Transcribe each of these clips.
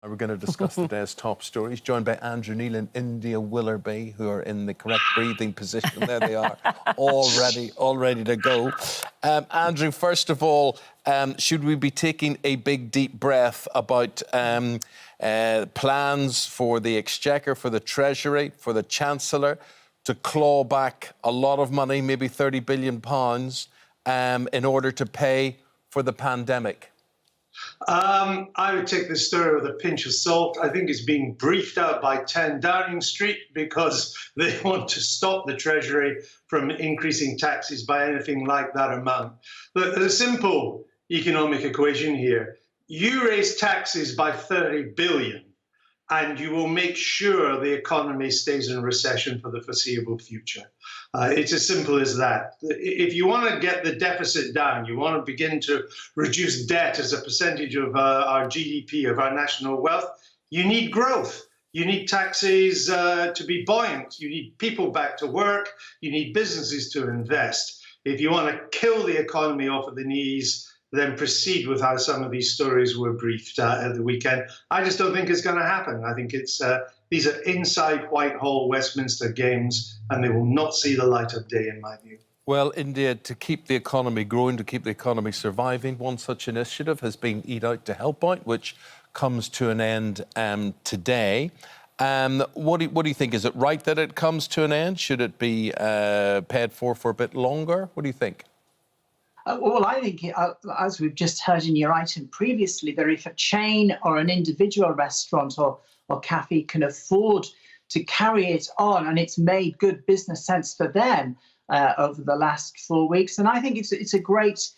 We're going to discuss the day's top stories, joined by Andrew, Neil and India Willoughby, who are in the correct breathing position. There they are, all ready to go. Andrew, first of all, should we be taking a big, deep breath about plans for the Exchequer, for the Treasury, for the Chancellor to claw back a lot of money, maybe £30 billion, in order to pay for the pandemic? I would take this story with a pinch of salt. I think it's being briefed out by 10 Downing Street because they want to stop the Treasury from increasing taxes by anything like that amount. Look, there's a simple economic equation here. You raise taxes by 30 billion and you will make sure the economy stays in recession for the foreseeable future. It's as simple as that. If you want to get the deficit down, you want to begin to reduce debt as a percentage of our GDP, of our national wealth, you need growth. You need taxes to be buoyant. You need people back to work. You need businesses to invest. If you want to kill the economy off at the knees, then proceed with how some of these stories were briefed at the weekend. I just don't think it's going to happen. I think it's these are inside Whitehall, Westminster games, and they will not see the light of day, in my view. Well, India, to keep the economy growing, to keep the economy surviving, one such initiative has been Eat Out to Help Out, which comes to an end today. What do you think? Is it right that it comes to an end? Should it be paid for a bit longer? What do you think? Well, I think, as we've just heard in your item previously, that if a chain or an individual restaurant or cafe can afford to carry it on and it's made good business sense for them over the last 4 weeks, then I think it's a great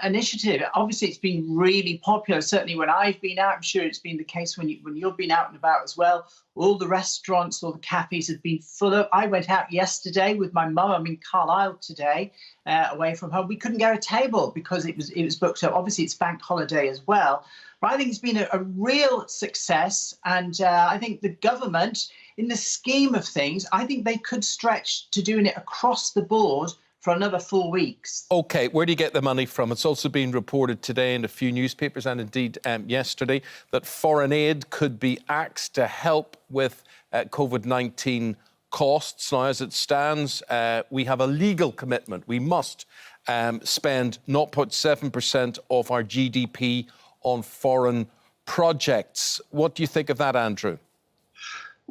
initiative. Obviously, it's been really popular. Certainly when I've been out, I'm sure it's been the case when you've been out and about as well. All the restaurants, all the cafes have been full up. I went out yesterday with my mum. I'm in Carlisle today, away from home. We couldn't get a table because it was booked up. Obviously, it's bank holiday as well. But I think it's been a real success. And I think the government, in the scheme of things, I think they could stretch to doing it across the board for another 4 weeks. OK, where do you get the money from? It's also been reported today in a few newspapers and indeed yesterday that foreign aid could be axed to help with COVID-19 costs. Now, as it stands, we have a legal commitment. We must spend 0.7% of our GDP on foreign projects. What do you think of that, Andrew?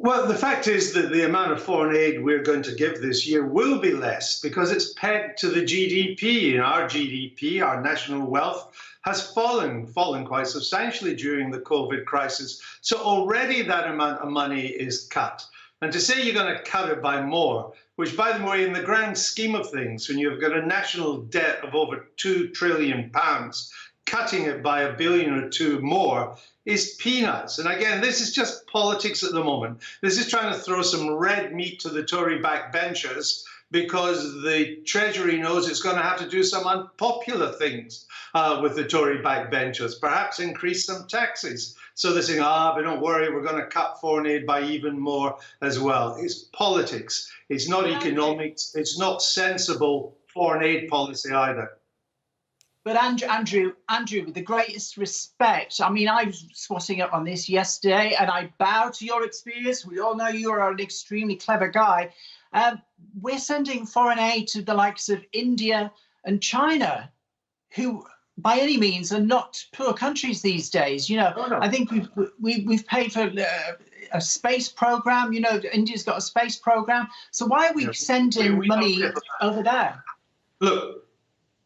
Well, the fact is that the amount of foreign aid we're going to give this year will be less because it's pegged to the GDP. And our GDP, our national wealth, has fallen quite substantially during the COVID crisis. So already that amount of money is cut. And to say you're going to cut it by more, which, by the way, in the grand scheme of things, when you've got a national debt of over £2 trillion, cutting it by $1 billion or two more is peanuts. And again, this is just politics at the moment. This is trying to throw some red meat to the Tory backbenchers because the Treasury knows it's going to have to do some unpopular things with the Tory backbenchers, perhaps increase some taxes. So they're saying, but don't worry, we're going to cut foreign aid by even more as well. It's politics. It's not economics. It's not sensible foreign aid policy either. But Andrew, with the greatest respect, I mean, I was swatting up on this yesterday and I bow to your experience. We all know you're an extremely clever guy. We're sending foreign aid to the likes of India and China, who by any means are not poor countries these days. You know, no. I think we've paid for a space program. You know, India's got a space program. So why are we sending money over there? Look,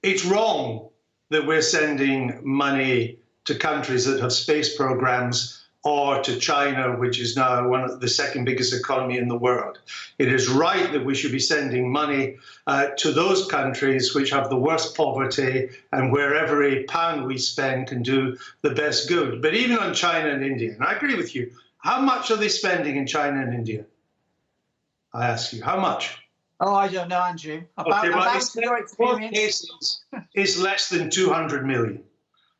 it's wrong that we're sending money to countries that have space programs or to China, which is now the second biggest economy in the world. It is right that we should be sending money to those countries which have the worst poverty and where every pound we spend can do the best good. But even on China and India, and I agree with you, how much are they spending in China and India? I ask you, how much? Oh, I don't know, Andrew. About your experience. Both cases is less than 200 million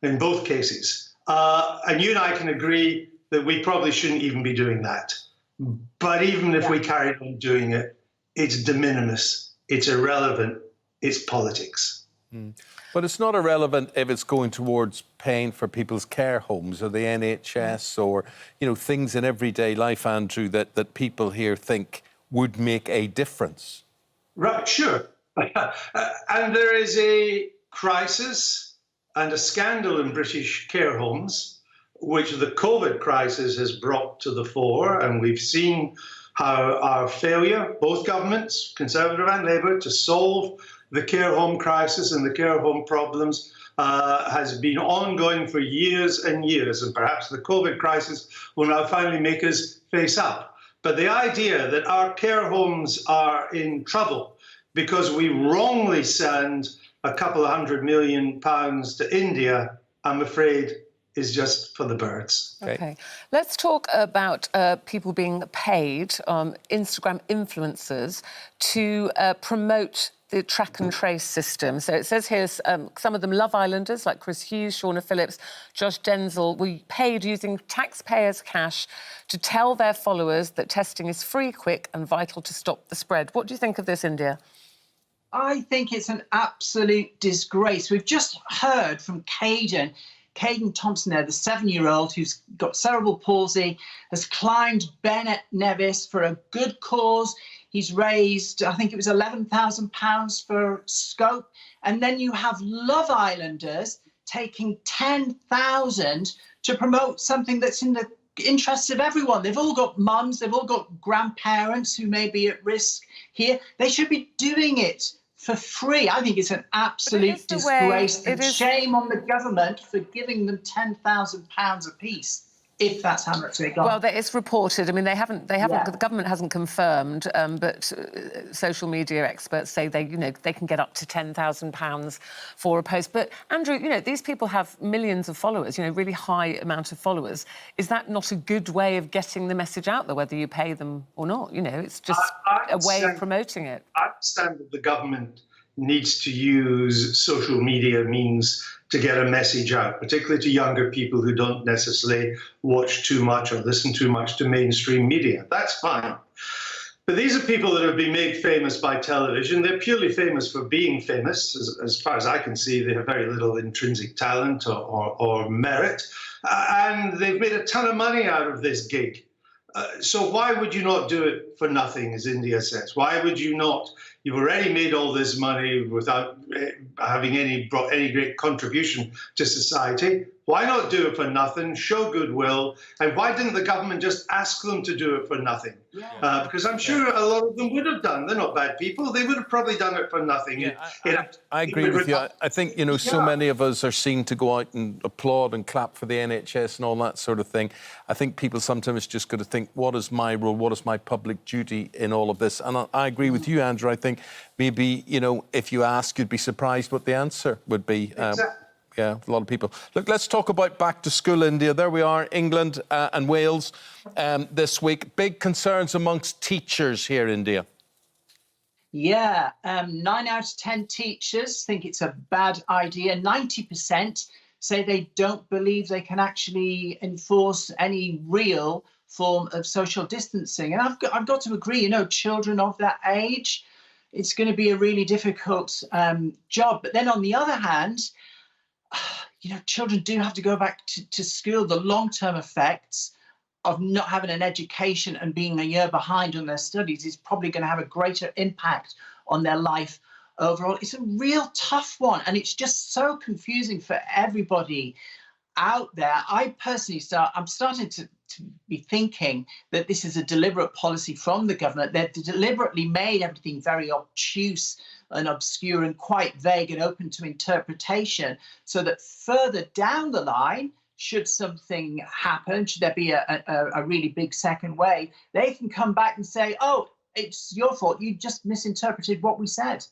in both cases. And you and I can agree that we probably shouldn't even be doing that. But even if we carried on doing it, it's de minimis, it's irrelevant, it's politics. But it's not irrelevant if it's going towards paying for people's care homes or the NHS or, you know, things in everyday life, Andrew, that people here think would make a difference. Right, sure. And there is a crisis and a scandal in British care homes, which the COVID crisis has brought to the fore. And we've seen how our failure, both governments, Conservative and Labour, to solve the care home crisis and the care home problems has been ongoing for years and years. And perhaps the COVID crisis will now finally make us face up. But the idea that our care homes are in trouble because we wrongly send a couple of £100 million to India, I'm afraid, is just for the birds. Okay. Let's talk about people being paid, Instagram influencers, to promote the track and trace system. So it says here some of them Love Islanders like Chris Hughes, Shauna Phillips, Josh Denzel were paid using taxpayers' cash to tell their followers that testing is free, quick and vital to stop the spread. What do you think of this, India? I think it's an absolute disgrace. We've just heard from Caden Thompson there, the 7-year-old who's got cerebral palsy, has climbed Bennett Nevis for a good cause. He's raised, I think it was £11,000 for Scope. And then you have Love Islanders taking £10,000 to promote something that's in the interests of everyone. They've all got mums, they've all got grandparents who may be at risk here. They should be doing it for free. I think it's an absolute disgrace and shame on the government for giving them £10,000 apiece, if that's how much they got. Well, it's reported. I mean, they haven't. The government hasn't confirmed, but social media experts say they can get up to £10,000 for a post. But Andrew, these people have millions of followers. Really high amount of followers. Is that not a good way of getting the message out there, whether you pay them or not? It's just a way of promoting it. I understand that the government needs to use social media means to get a message out, particularly to younger people who don't necessarily watch too much or listen too much to mainstream media. That's fine. But these are people that have been made famous by television. They're purely famous for being famous. As far as I can see, they have very little intrinsic talent or merit. And they've made a ton of money out of this gig. So why would you not do it for nothing, as India says? Why would you not? You've already made all this money without having brought any great contribution to society. Why not do it for nothing, show goodwill, and why didn't the government just ask them to do it for nothing? Yeah. Because I'm sure a lot of them would have done. They're not bad people. They would have probably done it for nothing. Yeah, I agree with you. I think, so many of us are seen to go out and applaud and clap for the NHS and all that sort of thing. I think people sometimes just got to think, what is my role? What is my public duty in all of this? And I agree with you, Andrew. I think maybe, if you ask, you'd be surprised what the answer would be. Exactly. Yeah, a lot of people. Look, let's talk about back to school, India. There we are, England and Wales this week. Big concerns amongst teachers here, India. Yeah, 9 out of 10 teachers think it's a bad idea. 90% say they don't believe they can actually enforce any real form of social distancing. And I've got to agree, children of that age, it's going to be a really difficult job. But then on the other hand, children do have to go back to school. The long-term effects of not having an education and being a year behind on their studies is probably going to have a greater impact on their life overall. It's a real tough one, and it's just so confusing for everybody out there. I personally I'm starting to be thinking that this is a deliberate policy from the government. They've deliberately made everything very obtuse and obscure and quite vague and open to interpretation, so that further down the line, should something happen, should there be a really big second wave, they can come back and say, oh, it's your fault, you just misinterpreted what we said.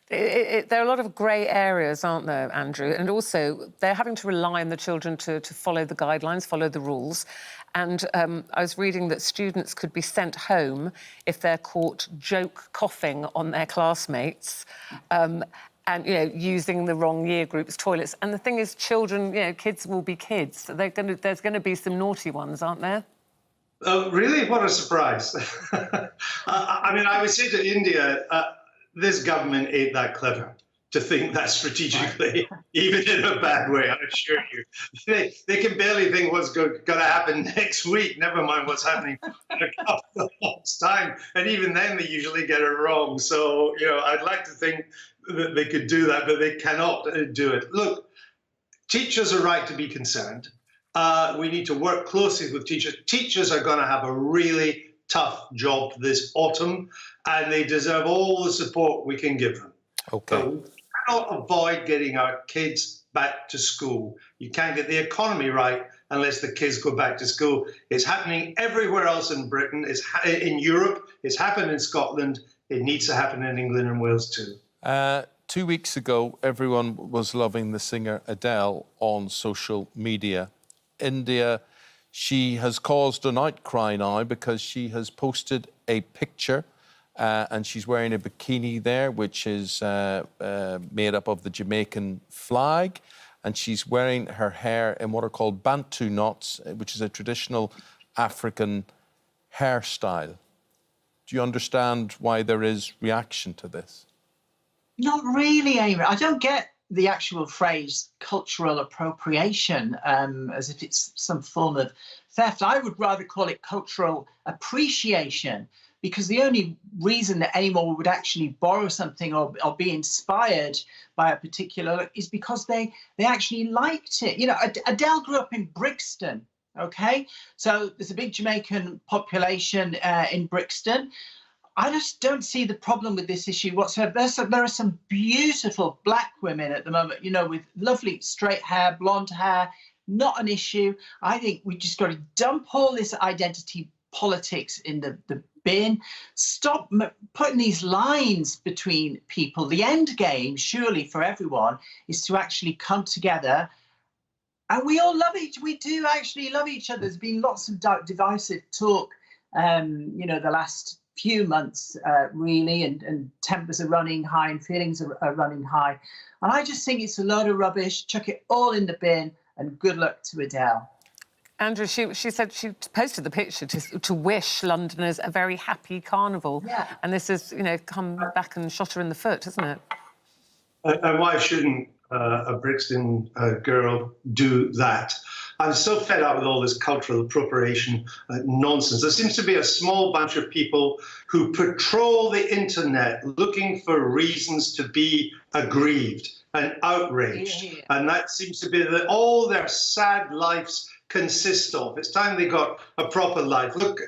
There are a lot of grey areas, aren't there, Andrew? And also, they're having to rely on the children to follow the guidelines, follow the rules. And I was reading that students could be sent home if they're caught joke coughing on their classmates and, using the wrong year group's toilets. And the thing is, children, kids will be kids. There's going to be some naughty ones, aren't there? Really? What a surprise. I would say to India, this government ain't that clever to think that strategically, even in a bad way, I assure you. They can barely think what's going to happen next week, never mind what's happening in a couple of months' time. And even then, they usually get it wrong. So, you know, I'd like to think that they could do that, but they cannot do it. Look, teachers are right to be concerned. We need to work closely with teachers. Teachers are going to have a really tough job this autumn, and they deserve all the support we can give them. Okay. So we cannot avoid getting our kids back to school. You can't get the economy right unless the kids go back to school. It's happening everywhere else in Britain. It's in Europe. It's happened in Scotland. It needs to happen in England and Wales too. 2 weeks ago, everyone was loving the singer Adele on social media. India, she has caused an outcry now because she has posted a picture and she's wearing a bikini there, which is made up of the Jamaican flag, and she's wearing her hair in what are called Bantu knots, which is a traditional African hairstyle. Do you understand why there is reaction to this? Not really, Eamonn. I don't get the actual phrase cultural appropriation as if it's some form of theft. I would rather call it cultural appreciation, because the only reason that anyone would actually borrow something or be inspired by a particular look is because they actually liked it. You know, Adele grew up in Brixton, okay? So there's a big Jamaican population in Brixton. I just don't see the problem with this issue whatsoever. There are some beautiful black women at the moment, you know, with lovely straight hair, blonde hair, not an issue. I think we just got to dump all this identity politics in the bin. Stop putting these lines between people. The end game, surely, for everyone is to actually come together. And we all love we do actually love each other. There's been lots of divisive talk, you know, the last few months, really, and tempers are running high and feelings are running high. And I just think it's a load of rubbish. Chuck it all in the bin, and good luck to Adele. Andrew, she said she posted the picture to wish Londoners a very happy carnival. Yeah. And this has, you know, come back and shot her in the foot, hasn't it? And why shouldn't a Brixton girl do that? I'm so fed up with all this cultural appropriation nonsense. There seems to be a small bunch of people who patrol the internet looking for reasons to be aggrieved and outraged. Yeah. And that seems to be all their sad lives consist of. It's time they got a proper life. Look,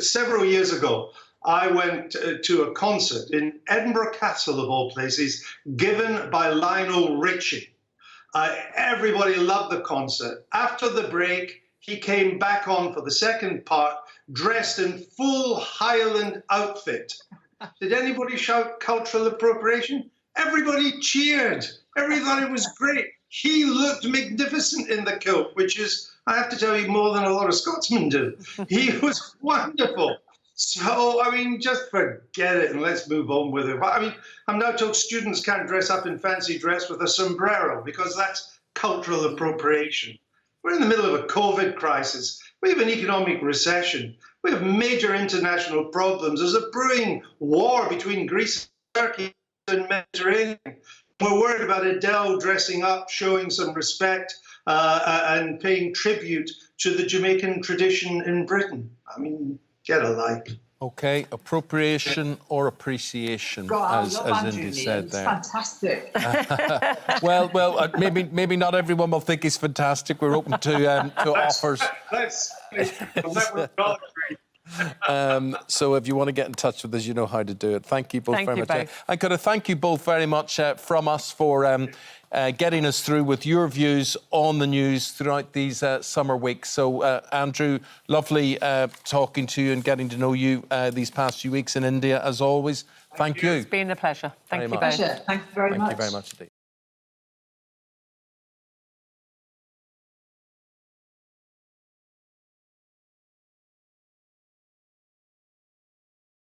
several years ago, I went to a concert in Edinburgh Castle, of all places, given by Lionel Richie. Everybody loved the concert. After the break, he came back on for the second part, dressed in full Highland outfit. Did anybody shout cultural appropriation? Everybody cheered. Everybody thought it was great. He looked magnificent in the kilt, which is, I have to tell you, more than a lot of Scotsmen do. He was wonderful. So, I mean, just forget it and let's move on with it. But, I mean, I'm now told students can't dress up in fancy dress with a sombrero because that's cultural appropriation. We're in the middle of a COVID crisis. We have an economic recession. We have major international problems. There's a brewing war between Greece and Turkey and the Mediterranean. We're worried about Adele dressing up, showing some respect and paying tribute to the Jamaican tradition in Britain. I mean, get a life. OK, appropriation or appreciation, as India said there. It's fantastic. well, maybe not everyone will think it's fantastic. We're open to offers. So if you want to get in touch with us, you know how to do it. Thank you both very much. Both. And could I thank you both very much from us for getting us through with your views on the news throughout these summer weeks. So, Andrew, lovely talking to you and getting to know you these past few weeks in India, as always. Thank you. It's been a pleasure. Thank you both. Thank you very much. Thank you very much indeed.